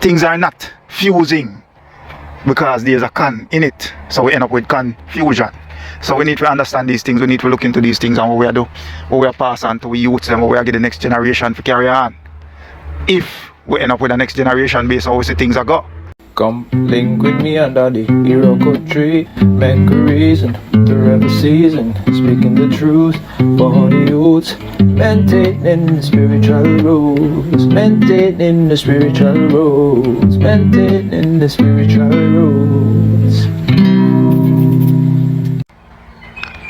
things are not fusing because there's a con in it, so we end up with confusion. So we need to understand these things, we need to look into these things, and what we are do, what we are pass on to we youths and what we are get the next generation to carry on. If we end up with the next generation based on how we see things are go. Come link with me under the Iroko tree. Make a reason to every season. Speaking the truth for the youth. Maintaining the spiritual rules. Maintaining the spiritual rules. Maintaining the spiritual rules.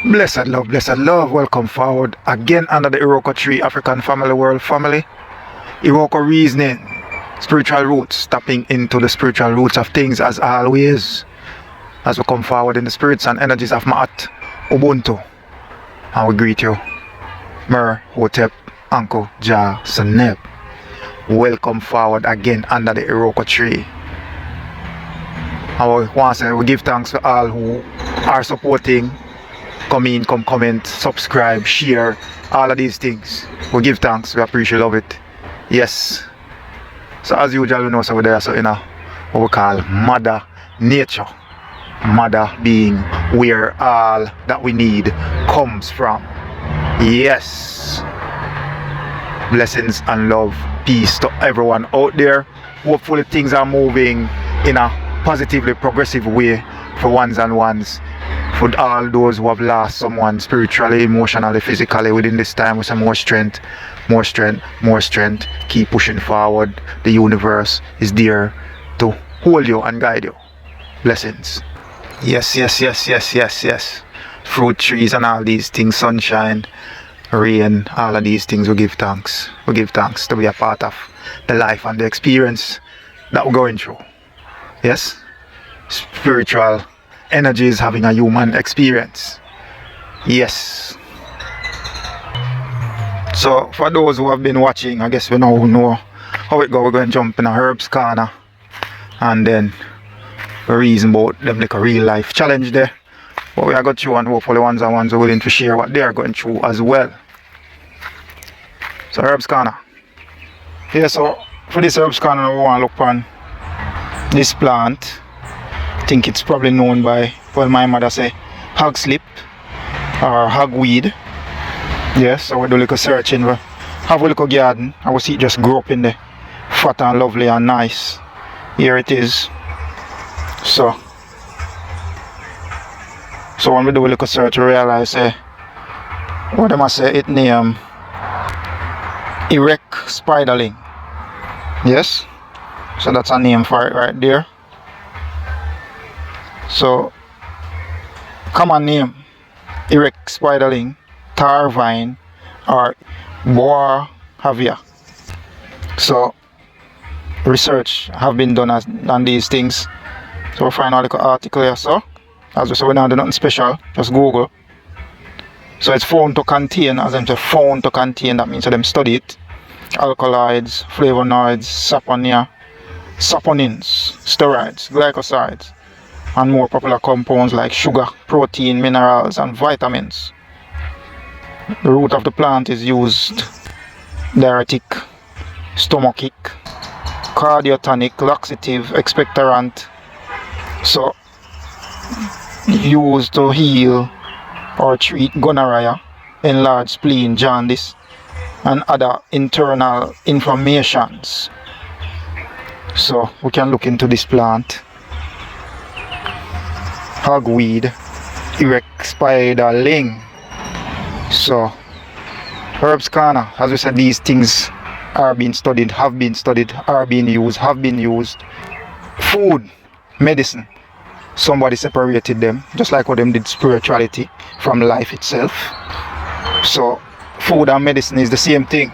Blessed love, welcome forward again under the Iroko tree, African family, world family. Iroko reasoning. Spiritual roots, tapping into the spiritual roots of things as always, as we come forward in the spirits and energies of Ma'at, Ubuntu, and we greet you, Mer, Hotep, Uncle, Jah, Saneb. Welcome forward again under the Iroko tree. And we want to say we give thanks to all who are supporting, come in, come comment, subscribe, share, all of these things. We give thanks, we appreciate, love it. Yes. So as usual, we know so we're there, so what we call Mother Nature. Mother being where all that we need comes from. Yes. Blessings and love, peace to everyone out there. Hopefully things are moving in a positively progressive way for ones and ones. For all those who have lost someone spiritually, emotionally, physically within this time, with some more strength, more strength, more strength. Keep pushing forward. The universe is there to hold you and guide you. Blessings. Yes. Fruit trees and all these things, sunshine, rain, all of these things, we give thanks. We give thanks to be a part of the life and the experience that we're going through. Yes? Spiritual energy is having a human experience. Yes. So for those who have been watching, I guess we now know how it go. We're going to jump in a herbs corner and then we reason about them like a real life challenge there. But we are going through, and hopefully ones and ones are willing to share what they are going through as well. So herbs corner. Yeah, so for this herbs corner we want to look on this plant. I think it's probably known by, well, my mother say hog slip or hogweed. Yes, so we do a little searching. We have a little garden and we see it just grow up in there, fat and lovely and nice. Here it is. So when we do a little search, we realize what they must say it name erect spiderling. Yes, so that's a name for it right there. So common name erect spiderling, tar vine, or boar havia. So research have been done on these things. So we'll find out like an article here. So as we say, we don't do nothing special, just Google. So it's found to contain, as I'm saying, found to contain, that means so them study it, alkaloids, flavonoids, saponins, steroids, glycosides, and more popular compounds like sugar, protein, minerals, and vitamins. The root of the plant is used diuretic, stomachic, cardiotonic, laxative, expectorant. So used to heal or treat gonorrhea, enlarged spleen, jaundice, and other internal inflammations. So we can look into this plant. Hogweed, erect spiderling. So herbs corner, as we said, these things are being studied, have been studied, are being used, have been used. Food, medicine, somebody separated them, just like what them did spirituality from life itself. So food and medicine is the same thing,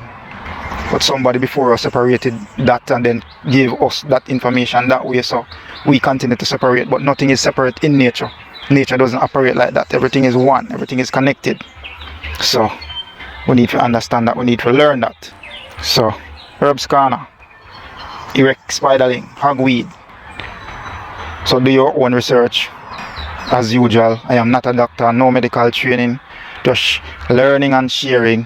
but somebody before us separated that and then gave us that information that way. So we continue to separate, but nothing is separate in nature. Nature doesn't operate like that. Everything is one, everything is connected. So we need to understand that, we need to learn that. So herbs corner, erect spiderling, hogweed. So do your own research. As usual, I am not a doctor, no medical training, just learning and sharing.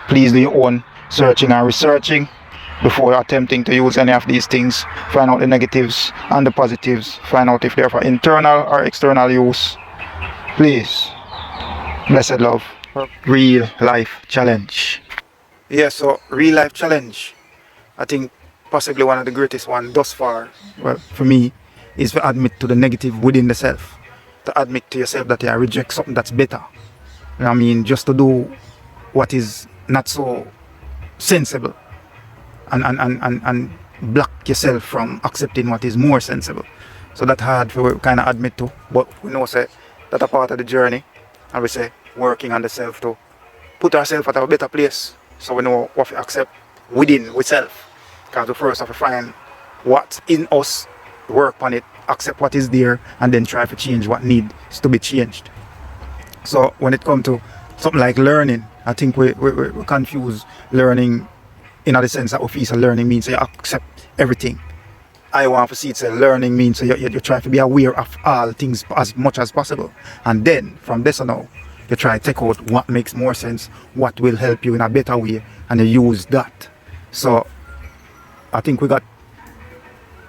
Please do your own searching and researching. before attempting to use any of these things. Find out the negatives and the positives. Find out if they're for internal or external use. Please. Blessed love. Real life challenge. Yeah, so real life challenge, I think possibly one of the greatest one thus far, well, for me, is to admit to the negative within the self. To admit to yourself that you reject something that's better. You know what I mean? Just to do what is not so sensible. And block yourself from accepting what is more sensible. So that's hard for kind of admit to, but we know say that a part of the journey, and we say working on the self to put ourselves at a better place. So we know what we accept within ourselves. Because we first have to find what's in us, work on it, accept what is there, and then try to change what needs to be changed. So when it comes to something like learning, I think we confuse learning in the sense that we feel learning means you accept everything. I want to see it say learning means you try to be aware of all things as much as possible. And then from this on now, you try to take out what makes more sense, what will help you in a better way, and you use that. So I think we got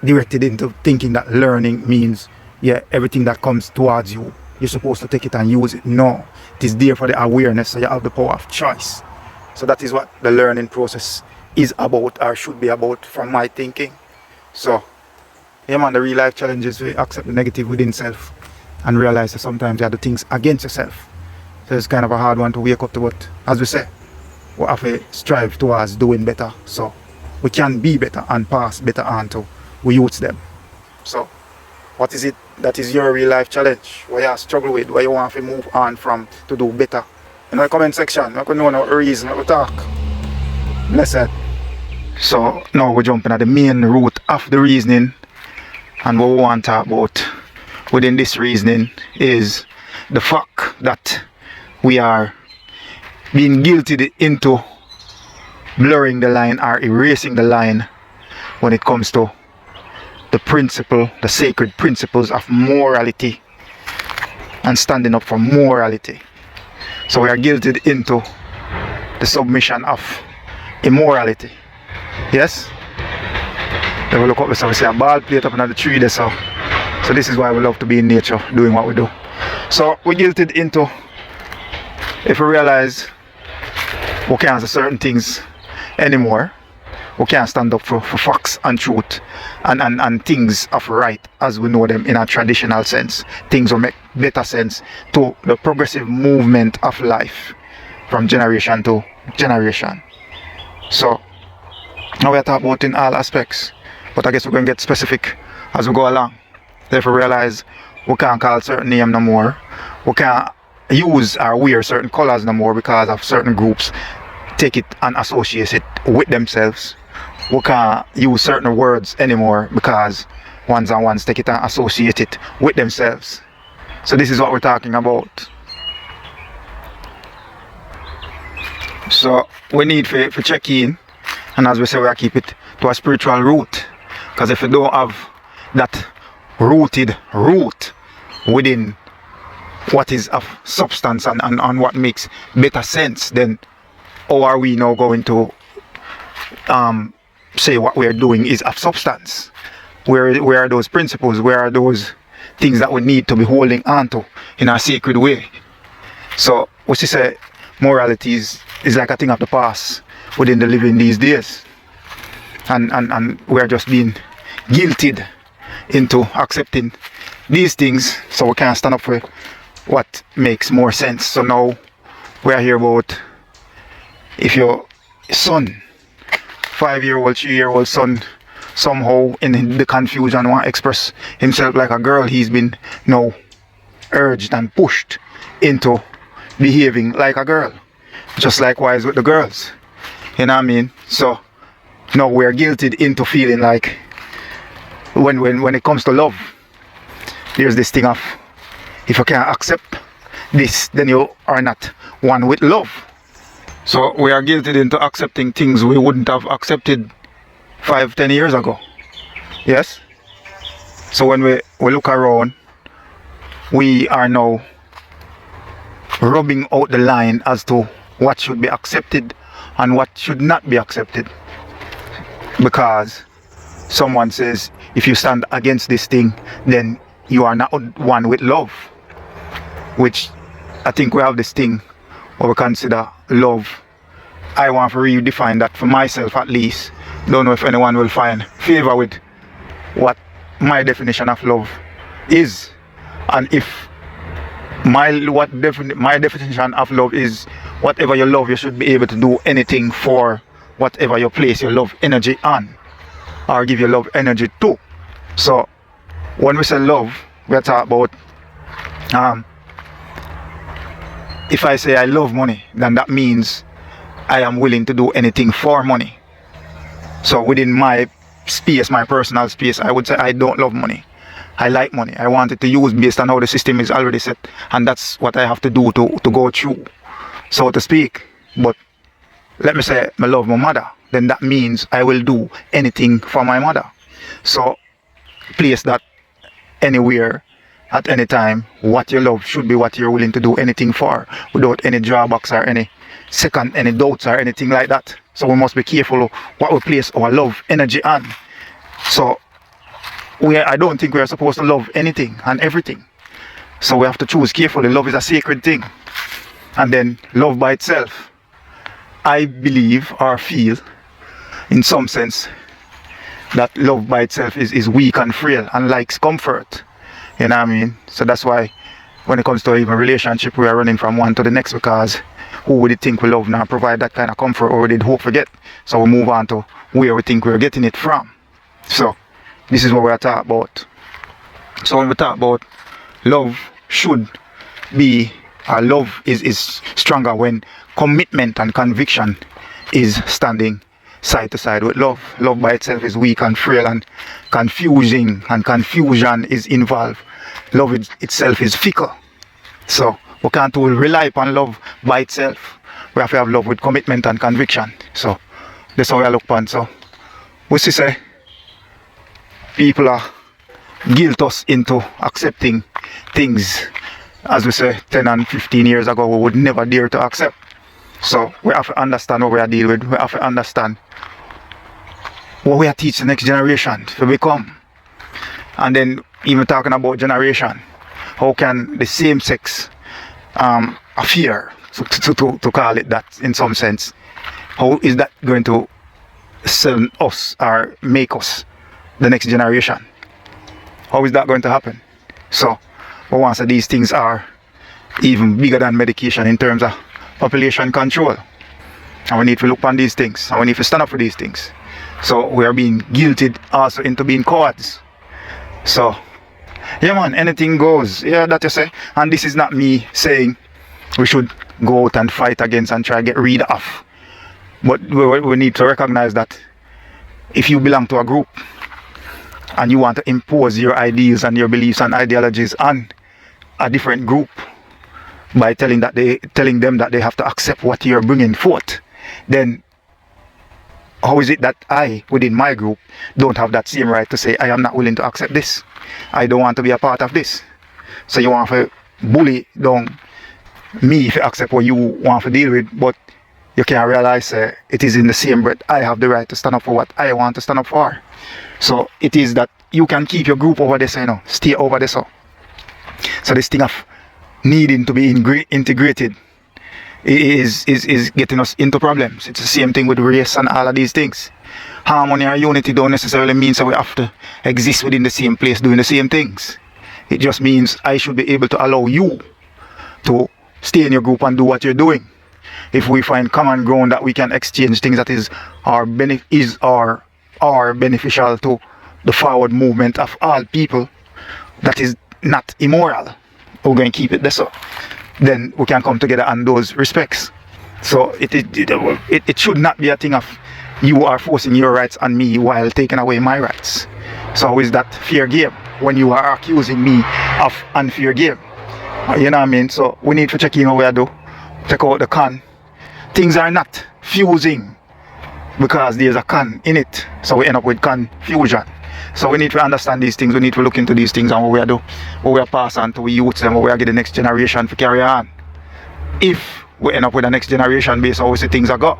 directed into thinking that learning means, yeah, everything that comes towards you, you're supposed to take it and use it. No, it is there for the awareness, so you have the power of choice. So that is what the learning process is about, or should be about, from my thinking. So yeah man, the real life challenge is to accept the negative within self and realize that sometimes you have the things against yourself. So it's kind of a hard one to wake up to, but as we say, we have to strive towards doing better, so we can be better and pass better on to we use them. So what is it that is your real life challenge, where you struggle with, where you want to move on from to do better? In the comment section, I can know no reason we talk. Blessed. So now we're jumping at the main root of the reasoning, and what we want to talk about within this reasoning is the fact that we are being guilted into blurring the line or erasing the line when it comes to the principle, the sacred principles of morality and standing up for morality. So we are guilted into the submission of immorality. Yes? Then we look up, so we see a ball plate up another tree there, so this is why we love to be in nature, doing what we do. So we're guilted into, if we realize we can't say certain things anymore, we can't stand up for facts and truth and things of right as we know them in a traditional sense. Things will make better sense to the progressive movement of life from generation to generation. So now we are talking about in all aspects, but I guess we're going to get specific as we go along. Therefore realize we can't call certain name no more, we can't use or wear certain colors no more because of certain groups take it and associate it with themselves. We can't use certain words anymore because ones and ones take it and associate it with themselves. So this is what we're talking about. So we need to check in, and as we say, we keep it to a spiritual root, because if you don't have that rooted root within what is of substance and what makes better sense, then how are we now going to say what we're doing is of substance? Where are those principles? Where are those things that we need to be holding on to in a sacred way? So what you say, morality is like a thing of the past within the living these days, and we're just being guilted into accepting these things, so we can't stand up for what makes more sense. So now we're here about, if your son, 5-year-old, 3-year-old son, somehow in the confusion want to express himself like a girl, he's been now urged and pushed into behaving like a girl, just likewise with the girls, you know what I mean? So now we're guilted into feeling like when it comes to love, there's this thing of, if you can't accept this, then you are not one with love. So we are guilted into accepting things we wouldn't have accepted 5-10 years ago. Yes? So when we look around, we are now rubbing out the line as to what should be accepted and what should not be accepted. because someone says if you stand against this thing, then you are not one with love, which I think we have this thing what we consider love. I want to redefine that for myself at least. Don't know if anyone will find favor with what my definition of love is, and if my definition of love is whatever you love, you should be able to do anything for whatever you place your love energy on or give your love energy to. So when we say love, we are talking about if I say I love money, then that means I am willing to do anything for money. So within my space, my personal space, I would say I don't love money. I like money. I want it to use based on how the system is already set, and that's what I have to do to go through, so to speak. But let me say I love my mother, then that means I will do anything for my mother. So place that anywhere at any time. What you love should be what you're willing to do anything for, without any drawbacks or any doubts or anything like that. So we must be careful what we place our love energy on. So I don't think we are supposed to love anything and everything. So we have to choose carefully. Love is a sacred thing. And then love by itself, I believe or feel in some sense that love by itself is weak and frail and likes comfort. You know what I mean? So that's why when it comes to even relationship, we are running from one to the next, because who would it think we love now provide that kind of comfort, or did hope forget? So we move on to where we think we're getting it from. So this is what we're talking about. So when we talk about love should be, love is stronger when commitment and conviction is standing side to side with love. Love by itself is weak and frail and confusing, and confusion is involved. Love itself is fickle. So we can't rely upon love by itself. We have to have love with commitment and conviction. So that's how we look upon. So we see say people are guilt us into accepting things, as we say 10 and 15 years ago we would never dare to accept. So we have to understand what we are dealing with. We have to understand what we are teaching the next generation to become. And then even talking about generation, how can the same sex affair, to call it that in some sense, how is that going to sell us or make us the next generation? How is that going to happen? So once these things are even bigger than medication in terms of population control, and we need to look on these things, and we need to stand up for these things. So we are being guilted also into being cowards. So yeah man, anything goes. Yeah, that you say. And this is not me saying we should go out and fight against and try to get rid of, but we need to recognize that if you belong to a group and you want to impose your ideas and your beliefs and ideologies on a different group by telling them that they have to accept what you're bringing forth, then how is it that I, within my group, don't have that same right to say I am not willing to accept this? I don't want to be a part of this. So you want to bully down me if you accept what you want to deal with, but you can't realize it is in the same breath I have the right to stand up for what I want to stand up for. So it is that you can keep your group over there, you know, stay over there. So this thing of needing to be integrated is getting us into problems. It's the same thing with race and all of these things. Harmony or unity don't necessarily mean that we have to exist within the same place doing the same things. It just means I should be able to allow you to stay in your group and do what you're doing. If we find common ground that we can exchange things that is beneficial to the forward movement of all people, that is not immoral, we're going to keep it there. So then we can come together on those respects. So it should not be a thing of you are forcing your rights on me while taking away my rights. So how is that fair game when you are accusing me of unfair game? You know what I mean? So we need to check in what we do, check out the con. Things are not fusing because there's a con in it, so we end up with confusion. So we need to understand these things. We need to look into these things and what we do, what we are pass on to youths and what we are get the next generation to carry on. If we end up with the next generation based on how we see things are go.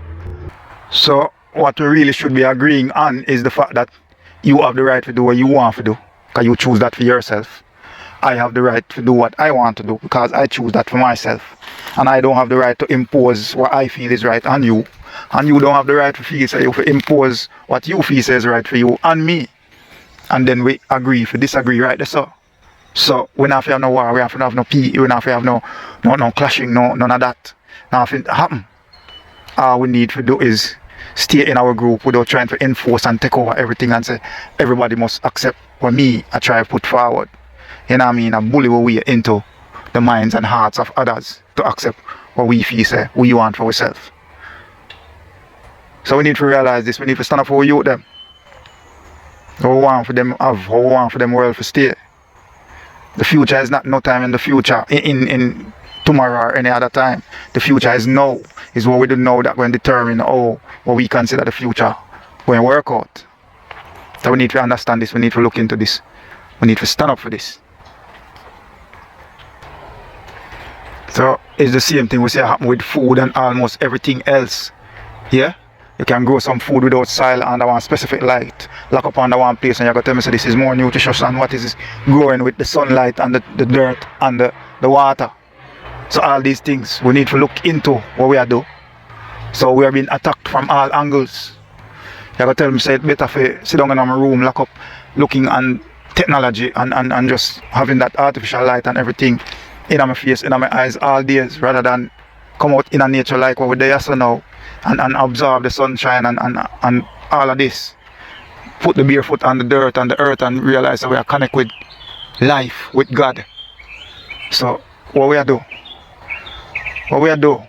So what we really should be agreeing on is the fact that you have the right to do what you want to do, because you choose that for yourself. I have the right to do what I want to do because I choose that for myself. And I don't have the right to impose what I feel is right on you. And you don't have the right to feel so you impose what you feel is right for you and me. And then we agree to disagree, right there, so. So we not have no war, we have to have no peace, we not have no clashing, none of that. Nothing happen. All we need to do is stay in our group without trying to enforce and take over everything and say everybody must accept what me I try to put forward. You know what I mean? And bully our way into the minds and hearts of others to accept what we feel say we want for ourselves. So we need to realize this, we need to stand up for our youth them. How we want for them have, how we want for them world to stay. The future is not no time in the future, in tomorrow or any other time. The future is now. Is what we do now that going to determine what we consider the future when we work out. So we need to understand this, we need to look into this. We need to stand up for this. So it's the same thing we see happen with food and almost everything else. Yeah? You can grow some food without soil under one specific light, lock up under one place, and you're going to tell me so this is more nutritious than what is growing with the sunlight and the dirt and the water. So all these things we need to look into what we are doing. So we are being attacked from all angles. You're going to tell me say it's better for sit down in my room, lock up, looking on technology and just having that artificial light and everything in my face, in my eyes all days, rather than come out in a nature like what we're there so now and absorb the sunshine and all of this. Put the bare foot on the dirt and the earth and realize that we are connected with life, with God. So what we are doing? What we are doing?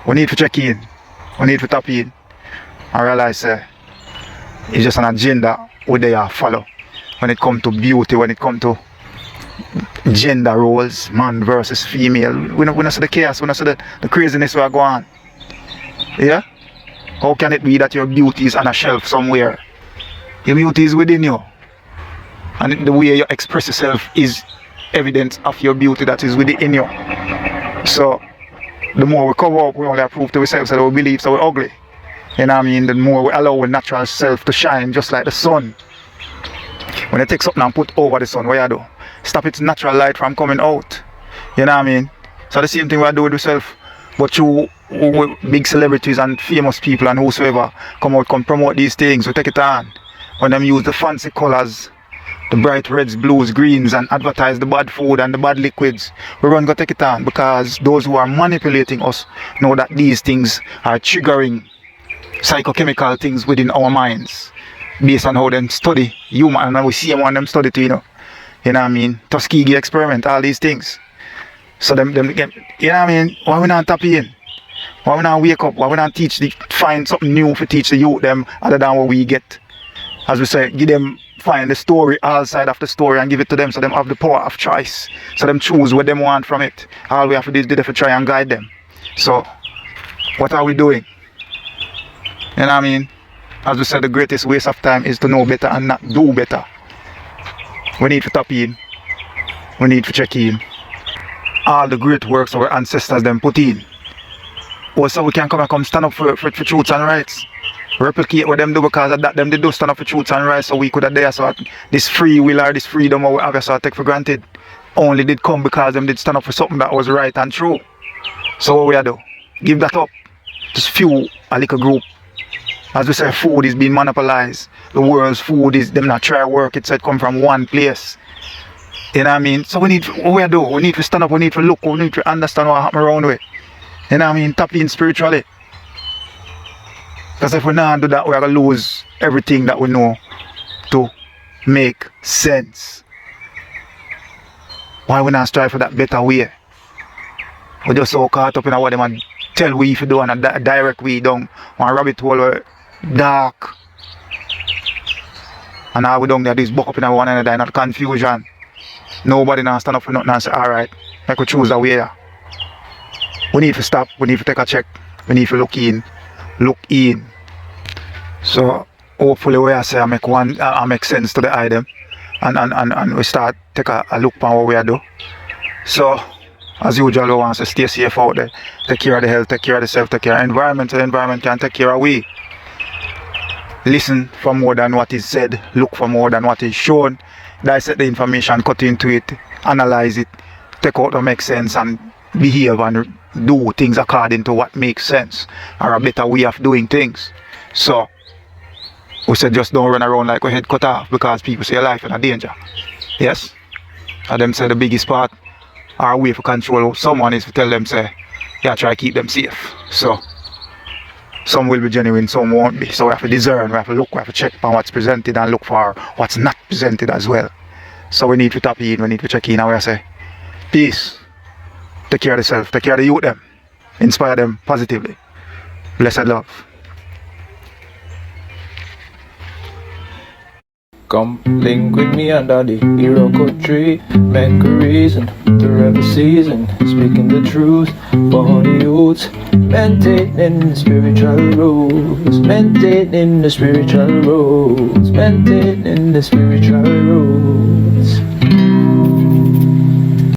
We need to check in. We need to tap in and realize it's just an agenda we they are follow. When it comes to beauty, when it comes to gender roles, man versus female, we not see the chaos, we not see the craziness we are going on. Yeah? How can it be that your beauty is on a shelf somewhere? Your beauty is within you. And the way you express yourself is evidence of your beauty that is within you. So, the more we cover up, we only prove to ourselves that we believe so we're ugly. You know what I mean? The more we allow our natural self to shine just like the sun. When you take something and put over the sun, what you do? Stop its natural light from coming out. You know what I mean? So the same thing we do with ourselves. But through big celebrities and famous people and whosoever come promote these things, we take it on. When them use the fancy colors, the bright reds, blues, greens, and advertise the bad food and the bad liquids, we run go take it on, because those who are manipulating us know that these things are triggering psychochemical things within our minds based on how them study human, and we see them study too, you know what I mean? Tuskegee experiment, all these things. So them you know what I mean? Why we not tap in? Why we not wake up? Why we not find something new to teach the youth them other than what we get? As we say, give them, find the story, all side of the story, and give it to them so them have the power of choice. So them choose what them want from it. All we have to do is to try and guide them. So what are we doing? You know what I mean? As we said, the greatest waste of time is to know better and not do better. We need to tap in. We need to check in. All the great works our ancestors them put in. Also we can come stand up for truths and rights. Replicate what them do, because of that them they do stand up for truths and rights, so we could have there, so this free will or this freedom we have so take for granted only did come because them did stand up for something that was right and true. So what we do? Give that up. Just few a little group. As we say, food is being monopolized. The world's food is them not try work, it said come from one place. You know what I mean? So we need what we do, we need to stand up, we need to look, we need to understand what happen around with. You know what I mean? Tap in spiritually. Because if we not do that, we're gonna lose everything that we know to make sense. Why we not strive for that better way? We just so caught up in what them tell we if you do on a direct way down one rabbit hole dark. And now we don't get this buck up in one another in that confusion. Nobody now stand up for nothing and say, alright, make we choose a way. We need to stop, we need to take a check, we need to look in. So hopefully we say I make sense to the item and we start take a look at what we are doing. So As usual, we want to stay safe out there. Take care of the health, take care of the self, take care of the environment, so the environment can take care of we. Listen for more than what is said, look for more than what is shown, dissect the information, cut into it, analyze it, take out what makes sense, and behave and do things according to what makes sense, or a better way of doing things. So, we said just don't run around like a head cut off because people say your life in a danger. Yes? And them say the biggest part, our way for control someone is to tell them, say, yeah, try to keep them safe. So, some will be genuine, some won't be. So we have to discern, we have to look, we have to check on what's presented and look for what's not presented as well. So we need to tap in, we need to check in, and we say, peace. Take care of yourself, take care of the youth them. Inspire them positively. Blessed love. Come link with me under the Iroko tree. Make a reason, the rebel season. Speaking the truth for the youths. Maintaining the spiritual rules. Maintaining the spiritual rules. Maintaining the spiritual rules.